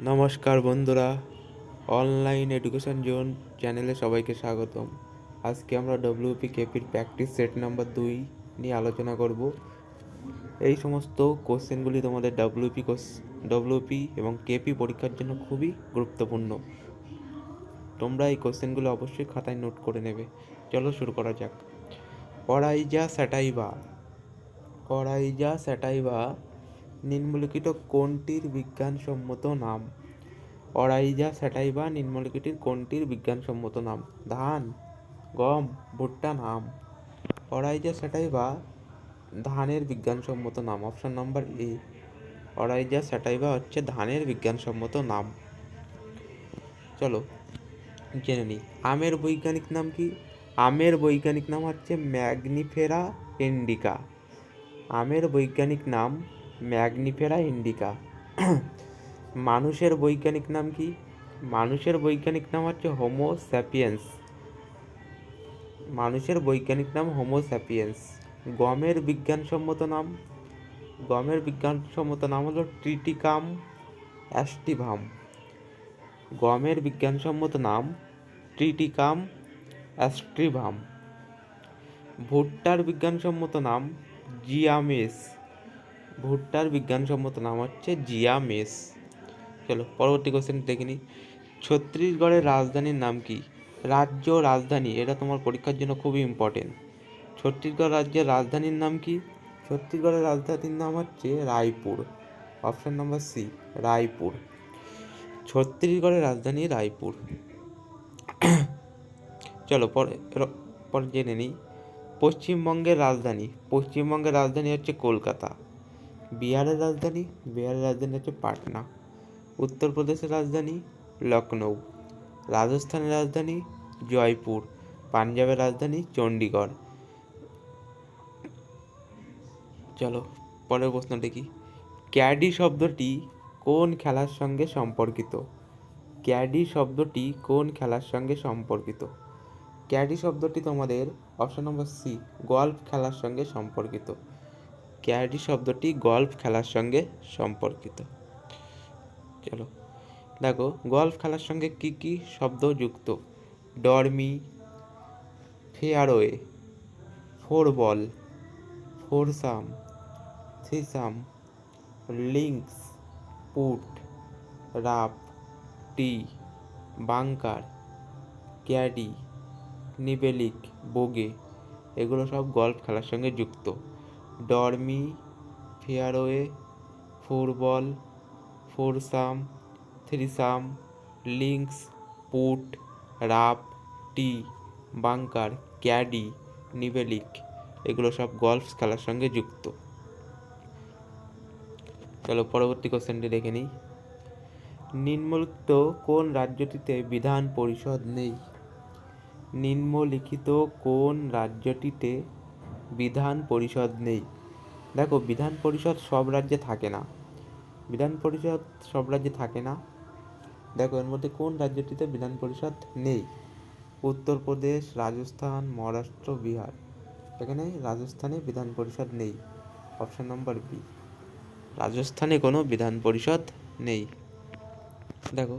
নমস্কার বন্ধুরা, online education zone চ্যানেলে সবাইকে স্বাগতম। আজকে আমরা ডব্লিউপি কেপির প্র্যাকটিস সেট নাম্বার 2 নিয়ে আলোচনা করব। এই সমস্ত কোশ্চেনগুলি তোমাদের ডব্লিউপি এবং কেপি পরীক্ষার জন্য খুবই গুরুত্বপূর্ণ। তোমরা এই কোশ্চেনগুলো অবশ্যই খাতায় নোট করে নেবে। চলো শুরু করা যাক। অরাইজা স্যাটাইভা নিম্নলিখিত কোনটির বিজ্ঞানসম্মত নাম? অরাইজা স্যাটাইভা নিম্নলিখিত কোনটির বিজ্ঞানসম্মত নাম? ধান, গম, ভুট্টা? নাম অরাইজা স্যাটাইভা ধানের বিজ্ঞানসম্মত নাম। অপশন নাম্বার এ, অরাইজা স্যাটাইভা হচ্ছে ধানের বিজ্ঞানসম্মত নাম। চলো জেনে নিই। আমের বৈজ্ঞানিক নাম কি? আমের বৈজ্ঞানিক নাম হচ্ছে ম্যাগনিফেরা ইন্ডিকা। আমের বৈজ্ঞানিক নাম ম্যাগনিফেরা ইন্ডিকা। মানুষের বৈজ্ঞানিক নাম কি? মানুষের বৈজ্ঞানিক নাম হচ্ছে হোমো স্যাপিয়েন্স। মানুষের বৈজ্ঞানিক নাম হোমো স্যাপিয়েন্স। গমের বিজ্ঞানসম্মত নাম? গমের বিজ্ঞানসম্মত নাম হলো ট্রিটিকাম অ্যাস্টিভাম। গমের বিজ্ঞানসম্মত নাম ট্রিটিকাম অ্যাস্ট্রিভাম। ভুট্টার বিজ্ঞানসম্মত নাম জিয়ামেস। ভুট্টার বিজ্ঞানসম্মত নাম হচ্ছে জিয়ামেস। চলো পরবর্তী কোশ্চেন দেখে নিই। ছত্তিশগড়ের রাজধানীর নাম কি? রাজ্য, রাজধানী, এটা তোমার পরীক্ষার জন্য খুবই ইম্পর্টেন্ট। ছত্তিশগড় রাজ্যের রাজধানীর নাম কি? ছত্তিশগড়ের রাজধানীর নাম হচ্ছে Raipur. Option number C, Raipur. ছত্তিশগড়ের রাজধানী রায়পুর। চলো পরে জেনে নিই। পশ্চিমবঙ্গের রাজধানী? পশ্চিমবঙ্গের রাজধানী হচ্ছে কলকাতা। বিহারের রাজধানী? বিহারের রাজধানী হচ্ছে পাটনা। উত্তরপ্রদেশের রাজধানী লখনৌ। রাজস্থানের রাজধানী জয়পুর। পাঞ্জাবের রাজধানী চণ্ডীগড়। চলো পরের প্রশ্ন দেখি। ক্যাডি শব্দটি কোন খেলার সঙ্গে সম্পর্কিত? ক্যাডি শব্দটি কোন খেলার সঙ্গে সম্পর্কিত? ক্যাডি শব্দটি তোমাদের অপশন নম্বর সি, গল্ফ খেলার সঙ্গে সম্পর্কিত। ক্যাডি শব্দটি গল্ফ খেলার সঙ্গে সম্পর্কিত। চলো দেখো, গল্ফ খেলার সঙ্গে কি কি শব্দ যুক্ত? ডরমি, ফেয়ারওয়ে, ফোর বল, ফোরসাম, থ্রিসাম, লিঙ্কস, পুট, রাফ, টি, বাংকার, ক্যাডি, নিবেলিক, বোগে, এগুলো সব গল্ফ খেলার সঙ্গে যুক্ত। ডরমি, ফেয়ারওয়ে, ফোর বল, ফোরসাম, থ্রিসাম, লিঙ্কস, পুট, রাফ, টি, বাংকার, ক্যাডি, নিবেলিক, এগুলো সব গল্ফ খেলার সঙ্গে যুক্ত। চলো পরবর্তী কোশ্চেনটি দেখে নিই। নিম্নলিখিত কোন রাজ্যটিতে বিধান পরিষদ নেই? নিম্নলিখিত কোন রাজ্যটিতে বিধান পরিষদ নেই? দেখো, বিধান পরিষদ সব রাজ্যে থাকে না। বিধান পরিষদ সব রাজ্যে থাকে না। দেখো এর মধ্যে কোন রাজ্যটিতে বিধান পরিষদ নেই? উত্তরপ্রদেশ, রাজস্থান, মহারাষ্ট্র, বিহার। এখানে রাজস্থানে বিধান পরিষদ নেই। অপশন নম্বর বি, রাজস্থানে কোনো বিধান পরিষদ নেই। দেখো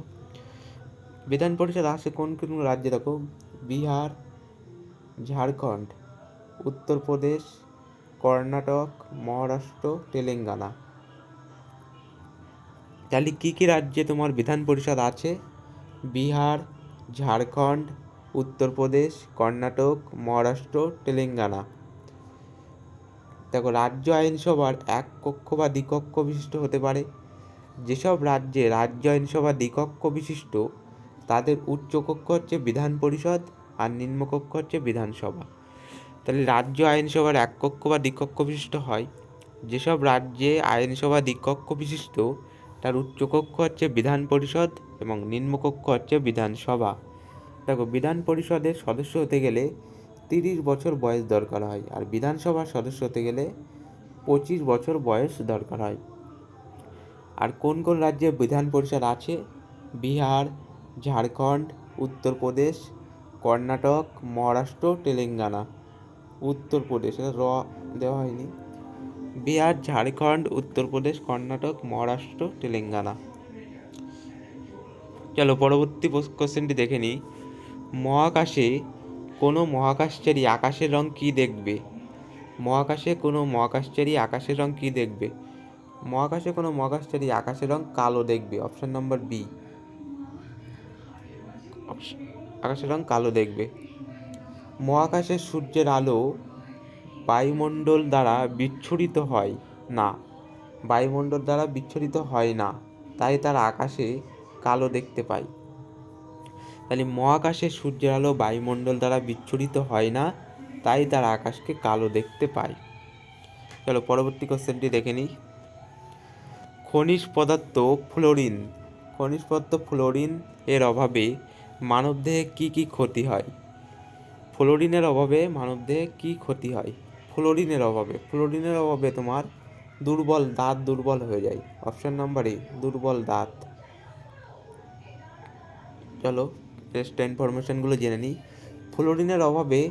বিধান পরিষদ আসে কোন কোন রাজ্যে? দেখো, বিহার, ঝাড়খণ্ড, উত্তরপ্রদেশ, কর্ণাটক, মহারাষ্ট্র, তেলেঙ্গানা। তাহলে কী কী রাজ্যে তোমার বিধান পরিষদ আছে? বিহার, ঝাড়খণ্ড, উত্তরপ্রদেশ, কর্ণাটক, মহারাষ্ট্র, তেলেঙ্গানা। দেখো, রাজ্য আইনসভার এক কক্ষ বা দ্বিকক্ষ বিশিষ্ট হতে পারে। যেসব রাজ্যে রাজ্য আইনসভা দ্বিকক্ষ বিশিষ্ট, তাদের উচ্চকক্ষ হচ্ছে বিধান পরিষদ আর নিম্নকক্ষ হচ্ছে বিধানসভা। তাহলে রাজ্য আইনসভার এক কক্ষ বা দ্বিকক্ষ বিশিষ্ট হয়। যেসব রাজ্যে আইনসভা দ্বিকক্ষ বিশিষ্ট, তার উচ্চকক্ষ হচ্ছে বিধান পরিষদ এবং নিম্নকক্ষ হচ্ছে বিধানসভা। দেখো, বিধান পরিষদের সদস্য হতে গেলে 30 বছর বয়স দরকার হয়, আর বিধানসভার সদস্য হতে গেলে 25 বছর বয়স দরকার হয়। আর কোন কোন রাজ্যে বিধান পরিষদ আছে? বিহার, ঝাড়খণ্ড, উত্তরপ্রদেশ, কর্ণাটক, মহারাষ্ট্র, তেলেঙ্গানা। উত্তরপ্রদেশ, এটা র দেওয়া হয়নি। বিহার, ঝাড়খণ্ড, উত্তরপ্রদেশ, কর্ণাটক, মহারাষ্ট্র, তেলেঙ্গানা। চলো পরবর্তী কোশ্চেনটি দেখে নিই। মহাকাশে কোনো মহাকাশচারী আকাশের রং কী দেখবে? মহাকাশে কোনো মহাকাশচারী আকাশের রং কী দেখবে? মহাকাশে কোনো মহাকাশচারী আকাশের রং কালো দেখবে। অপশন নম্বর বি, আকাশের রং কালো দেখবে। মহাকাশে সূর্যের আলো বায়ুমণ্ডল দ্বারা বিচ্ছুরিত হয় না, বায়ুমণ্ডল দ্বারা বিচ্ছুরিত হয় না, তাই তারা আকাশে কালো দেখতে পায়। তাহলে মহাকাশে সূর্যের আলো বায়ুমণ্ডল দ্বারা বিচ্ছুরিত হয় না, তাই তারা আকাশকে কালো দেখতে পায়। চলো পরবর্তী কোশ্চেনটি দেখে নিই। খনিজ পদার্থ ফ্লোরিন, খনিজ পদার্থ ফ্লোরিন এর অভাবে মানবদেহে কী কী ক্ষতি হয়? ফ্লোরিনের অভাবে মানবদেহে কী ক্ষতি হয়? ফ্লোরিনের অভাবে তোমার দাঁত দুর্বল হয়ে যায়। অপশন নাম্বার এ, দুর্বল দাঁত। চলো এক্সট্রা ইনফরমেশনগুলো জেনে নিই। ফ্লোরিনের অভাবে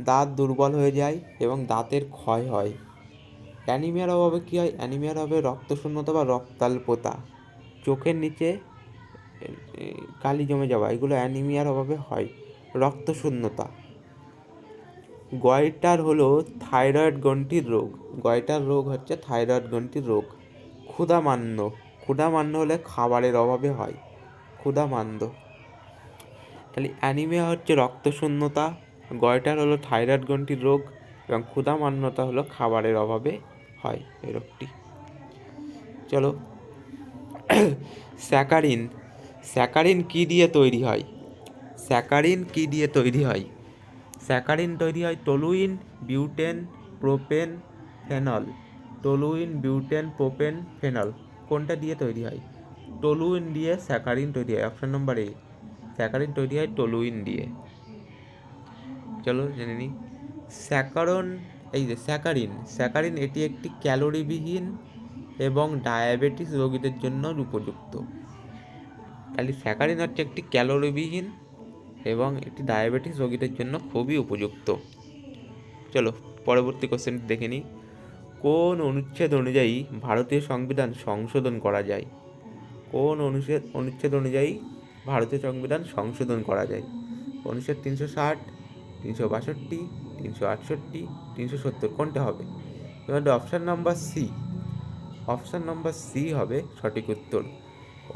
দাঁত দুর্বল হয়ে যায় এবং দাঁতের ক্ষয় হয়। অ্যানিমিয়ার অভাবে কী হয়? অ্যানিমিয়ার অভাবে রক্তশূন্যতা বা রক্তাল্পতা, চোখের নিচে কালি জমে যাওয়া, এগুলো অ্যানিমিয়ার অভাবে হয়। রক্তশূন্যতা। গয়টার হলো থাইরয়েড গ্রন্থির রোগ, গয়টার রোগ হচ্ছে থাইরয়েড গ্রন্থির রোগ। ক্ষুধামান্য হলে খাবারের অভাবে হয়, ক্ষুধামান্য। তাহলে অ্যানিমিয়া হচ্ছে রক্তশূন্যতা, গয়টার হলো থাইরয়েড গ্রন্থির রোগ এবং ক্ষুধামান্যতা হলো খাবারের অভাবে হয় এই রোগটি। চলো স্যাকারিন কী দিয়ে তৈরি হয়? স্যাকারিন তৈরি হয় toluene, butane, propane, phenol. Toluene, butane, propane, phenol কোনটা দিয়ে তৈরি হয়? টলুইন দিয়ে স্যাকারিন তৈরি হয়। অপশন নম্বর এ, স্যাকারিন তৈরি হয় টলুইন দিয়ে। চলো জেনে নিই। স্যাকারিন এটি একটি ক্যালোরিবিহীন এবং ডায়াবেটিস রোগীদের জন্য উপযুক্ত। তাহলে স্যাকারিন হচ্ছে একটি ক্যালোরিবিহীন এবং এটি ডায়াবেটিস রোগীদের জন্য খুবই উপযুক্ত। চলো পরবর্তী কোশ্চেনটি দেখে নিই। কোন অনুচ্ছেদ অনুযায়ী ভারতীয় সংবিধান সংশোধন করা যায়? কোন অনুচ্ছেদ অনুযায়ী ভারতীয় সংবিধান সংশোধন করা যায়? অনুচ্ছেদ 360, 362, 368, 370 কোনটা হবে? এবার অপশান নাম্বার সি হবে সঠিক উত্তর।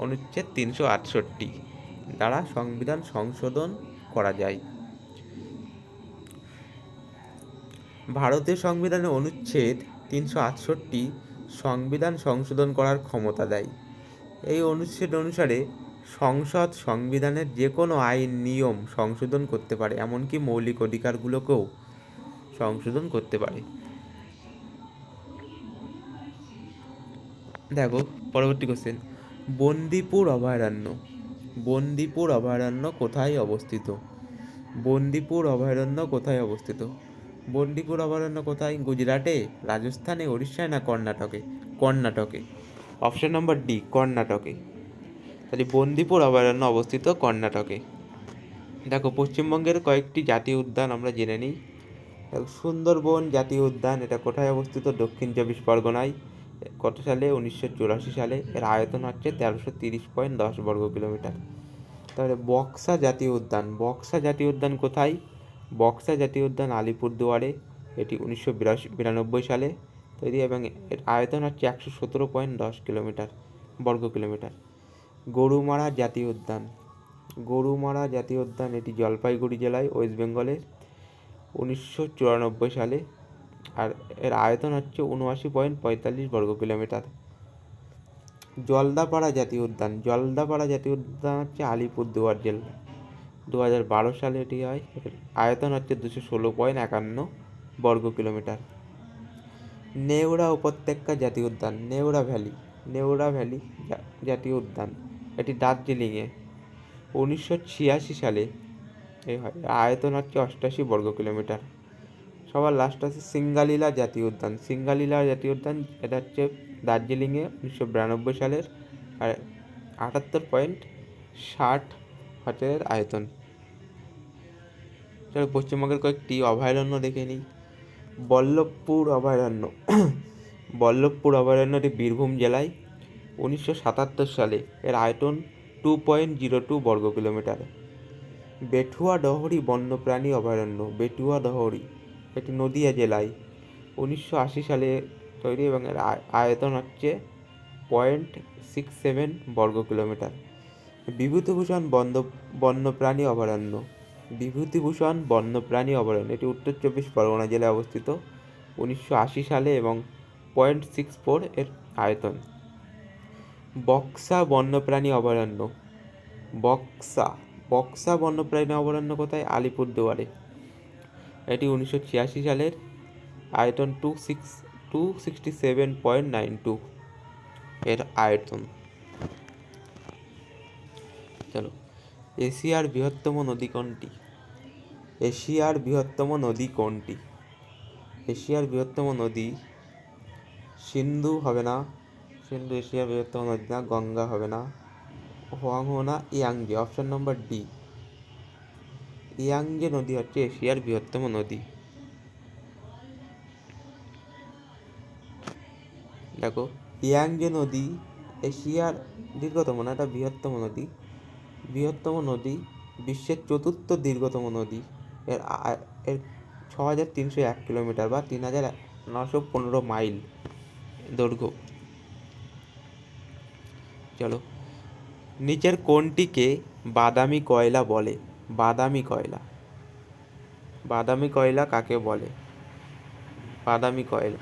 অনুচ্ছেদ 368 দ্বারা সংবিধান সংশোধন করা যায়। ভারতীয় সংবিধানের অনুচ্ছেদ 368 সংবিধান সংশোধন করার ক্ষমতা দেয়। এই অনুচ্ছেদ অনুসারে সংসদ সংবিধানের যে কোনো আইন নিয়ম সংশোধন করতে পারে, এমনকি মৌলিক অধিকারগুলোকেও সংশোধন করতে পারে। দেখো পরবর্তী কোশ্চেন। বন্দিপুর অভয়ারণ্য কোথায় অবস্থিত? বন্দিপুর অভয়ারণ্য কোথায়? গুজরাটে, রাজস্থানে, উড়িষ্যায় না কর্ণাটকে। অপশন নম্বর ডি, কর্ণাটকে। তাহলে বন্দিপুর অভয়ারণ্য অবস্থিত কর্ণাটকে। দেখো পশ্চিমবঙ্গের কয়েকটি জাতীয় উদ্যান আমরা জেনে নিই। সুন্দরবন জাতীয় উদ্যান, এটা কোথায় অবস্থিত? দক্ষিণ 24 পরগনায়। কত সালে? 1984 সালে। এর আয়তন হচ্ছে 1330.10 বর্গ কিলোমিটার। তাহলে বক্সা জাতীয় উদ্যান কোথায়? বক্সা জাতীয় উদ্যান আলিপুরদুয়ারে, এটি 1992 সালে তৈরি এবং এর আয়তন হচ্ছে 117.10 বর্গ কিলোমিটার। গরুমারা জাতীয় উদ্যান, এটি জলপাইগুড়ি জেলায়, ওয়েস্ট বেঙ্গলের, 1994 সালে, আর এর আয়তন হচ্ছে 79.45 বর্গ কিলোমিটার। জলদাপাড়া জাতীয় উদ্যান হচ্ছে আলিপুরদুয়ার জেলা, 2012 সালে এটি হয়। এর আয়তন হচ্ছে 216.51 বর্গ কিলোমিটার। নেওড়া উপত্যকা জাতীয় উদ্যান, নেওড়া ভ্যালি জাতীয় উদ্যান, এটি দার্জিলিংয়ে, 1986 সালে এই হয়। আয়তন হচ্ছে 88 বর্গ কিলোমিটার। সবার লাস্ট আছে সিঙ্গালীলা জাতীয় উদ্যান, এটা হচ্ছে দার্জিলিংয়ে, 1992 সালের, আর 78.60 আয়তন। চলো পশ্চিমবঙ্গের কয়েকটি অভয়ারণ্য দেখে নিই। বল্লভপুর অভয়ারণ্যটি বীরভূম জেলায়, 1977 সালে। এর আয়তন 2.02 বর্গ কিলোমিটার। বেঠুয়া ডহরি বন্যপ্রাণী অভয়ারণ্য, বেটুয়া ডহরি, এটি নদিয়া জেলায় 1980 সালে তৈরি এবং এর আয়তন হচ্ছে 0.67 বর্গ কিলোমিটার। বিভূতিভূষণ বন্যপ্রাণী অভয়ারণ্য, বিভূতিভূষণ বন্যপ্রাণী অভয়ারণ্য, এটি উত্তর 24 পরগনা জেলায় অবস্থিত 1980 সালে এবং 0.64 এর আয়তন। বক্সা বন্যপ্রাণী অভয়ারণ্য, বক্সা বন্যপ্রাণী অভয়ারণ্য কোথায়? আলিপুরদুয়ারে, এটি 1986 সালের, আয়তন 267.92 এর আয়তন। চলো, এশিয়ার বৃহত্তম নদী কোনটি? এশিয়ার বৃহত্তম নদী কোনটি? এশিয়ার বৃহত্তম নদী সিন্ধু হবে না, সিন্ধু এশিয়ার বৃহত্তম নদী না। গঙ্গা হবে না, হোয়াংহো না, Yangtze, option number D. Yangtze নদী হচ্ছে এশিয়ার বৃহত্তম নদী। দেখো, ইয়াংজে নদী এশিয়ার দীর্ঘতম না, এটা বৃহত্তম নদী। বৃহত্তম নদী, বিশ্বের চতুর্থ দীর্ঘতম নদী। এর 6301 কিলোমিটার বা 3915 মাইল দৈর্ঘ্য। চলো, নিচের কোনটিকে বাদামি কয়লা বলে? বাদামি কয়লা, বাদামি কয়লা কাকে বলে? বাদামি কয়লা,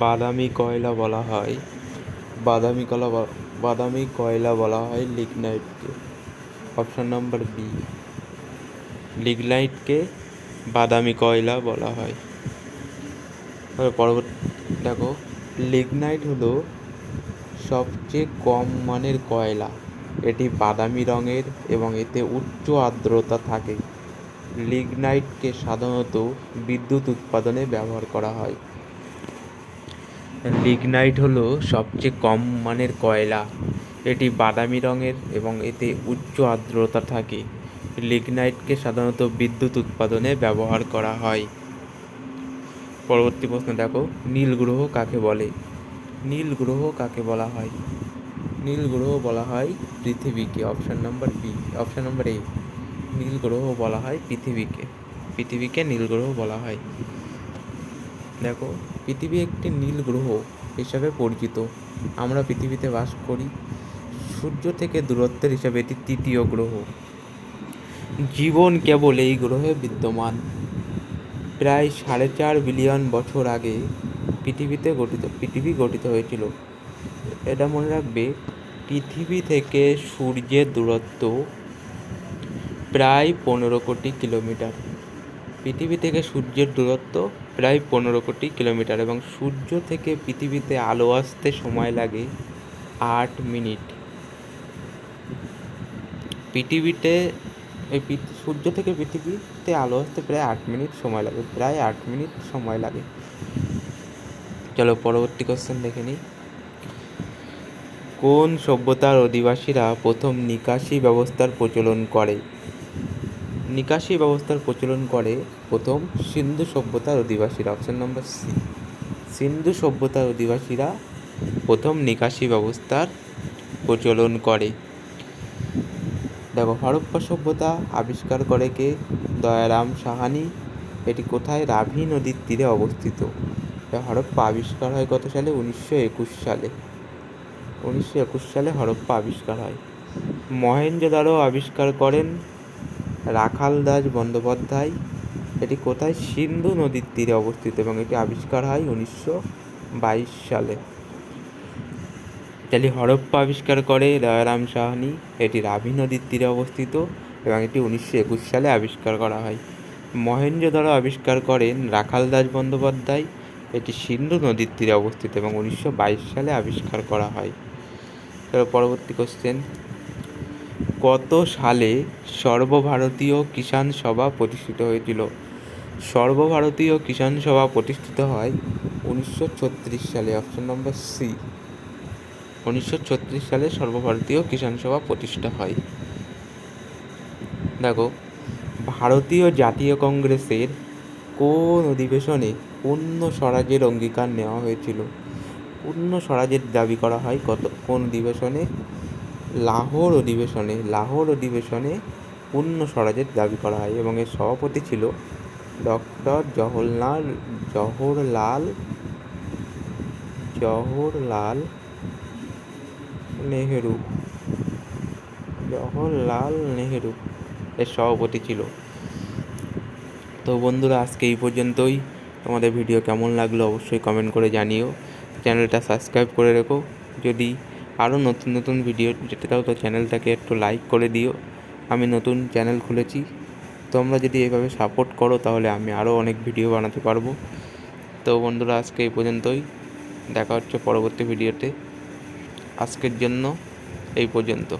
বাদামি কয়লা বলা হয়, বাদামি কয়লা বলা হয় লিগনাইটকে। অপশন নম্বর বি, লিগনাইটকে বাদামি কয়লা বলা হয়। পরবর্তী দেখো, লিগনাইট হলো সবচেয়ে কম মানের কয়লা। এটি বাদামি রঙের এবং এতে উচ্চ আর্দ্রতা থাকে। লিগনাইটকে সাধারণত বিদ্যুৎ উৎপাদনে ব্যবহার করা হয়। লিগনাইট হলো সবচেয়ে কম মানের কয়লা। এটি বাদামি রঙের এবং এতে উচ্চ আর্দ্রতা থাকে। লিগনাইটকে সাধারণত বিদ্যুৎ উৎপাদনে ব্যবহার করা হয়। পরবর্তী প্রশ্ন দেখো, নীল গ্রহ কাকে বলে? নীল গ্রহ কাকে বলা হয়? নীল গ্রহ বলা হয় পৃথিবীকে। Option number B, option number A, নীল গ্রহ বলা হয় পৃথিবীকে। পৃথিবীকে নীল গ্রহ বলা হয়। দেখো, পৃথিবী একটি নীল গ্রহ হিসাবে পরিচিত। আমরা পৃথিবীতে বাস করি। সূর্য থেকে দূরত্বের হিসাবে এটি তৃতীয় গ্রহ। জীবন কেবল এই গ্রহে বিদ্যমান। প্রায় 4.5 বিলিয়ন বছর আগে পৃথিবী গঠিত হয়েছিল। এটা মনে রাখবে, পৃথিবী থেকে সূর্যের দূরত্ব প্রায় 15 কোটি কিলোমিটার। পৃথিবী থেকে সূর্যের দূরত্ব প্রায় 15 কোটি কিলোমিটার এবং সূর্য থেকে পৃথিবীতে আলো আসতে সময় লাগে 8 মিনিট। সূর্য থেকে পৃথিবীতে আলো আসতে প্রায় 8 মিনিট সময় লাগে, প্রায় 8 মিনিট সময় লাগে। চলো, পরবর্তী কোশ্চেন দেখে নিই। কোন সভ্যতার অধিবাসীরা প্রথম নিকাশি ব্যবস্থার প্রচলন করে? নিকাশি ব্যবস্থার প্রচলন করে প্রথম সিন্ধু সভ্যতার অধিবাসীরা। অপশন নম্বর সি, সিন্ধু সভ্যতার অধিবাসীরা প্রথম নিকাশি ব্যবস্থার প্রচলন করে। দেখো, হরপ্পা সভ্যতা আবিষ্কার করে কে? দয়ারাম সাহানি। এটি কোথায়? রাভি নদীর তীরে অবস্থিত। হরপ্পা আবিষ্কার হয় কত সালে? 1921 সালে। 1921 সালে হরপ্পা আবিষ্কার হয়। মহেঞ্জোদারো আবিষ্কার করেন রাখাল দাস বন্দ্যোপাধ্যায়। এটি কোথায়? সিন্ধু নদীর তীরে অবস্থিত এবং এটি আবিষ্কার হয় 1922 সালে। তাহলে হরপ্পা আবিষ্কার করে দয়ারাম সাহানি, এটি রাভি নদীর তীরে অবস্থিত এবং এটি 1921 সালে আবিষ্কার করা হয়। মহেঞ্জোদারো আবিষ্কার করেন রাখাল দাস বন্দ্যোপাধ্যায়, এটি সিন্ধু নদীর তীরে অবস্থিত এবং 1922 সালে আবিষ্কার করা হয়। পরবর্তী কোশ্চেন, কত সালে সর্বভারতীয় কিষাণ সভা প্রতিষ্ঠিত হয়েছিল? সর্বভারতীয় কিষাণ সভা প্রতিষ্ঠিত হয় 1936 সালে। অপশন নম্বর সি, 1936 সালে সর্বভারতীয় কিষাণ সভা প্রতিষ্ঠা হয়। দেখো, ভারতীয় জাতীয় কংগ্রেসের কোন অধিবেশনে পূর্ণ স্বরাজের অঙ্গীকার নেওয়া হয়েছিল? পূর্ণ স্বরাজের দাবি করা হয় কোন অধিবেশনে? লাহোর অধিবেশনে পূর্ণ স্বরাজের দাবি করা হয় এবং এর সভাপতি ছিল ডক্টর জওহরলাল নেহেরু এর সভাপতি ছিল। তো বন্ধুরা, আজকে এই পর্যন্তই। তোমাদের ভিডিও কেমন লাগলো অবশ্যই কমেন্ট করে জানিও। চ্যানেলটা সাবস্ক্রাইব করে রেখো। যদি আরও নতুন নতুন ভিডিও যেতে চাও তো চ্যানেলটাকে একটু লাইক করে দিও। আমি নতুন চ্যানেল খুলেছি, তোমরা যদি এইভাবে সাপোর্ট করো তাহলে আমি আরও অনেক ভিডিও বানাতে পারবো। তো বন্ধুরা, আজকে এই পর্যন্তই। দেখা হচ্ছে পরবর্তী ভিডিওতে। আজকের জন্য এই পর্যন্ত।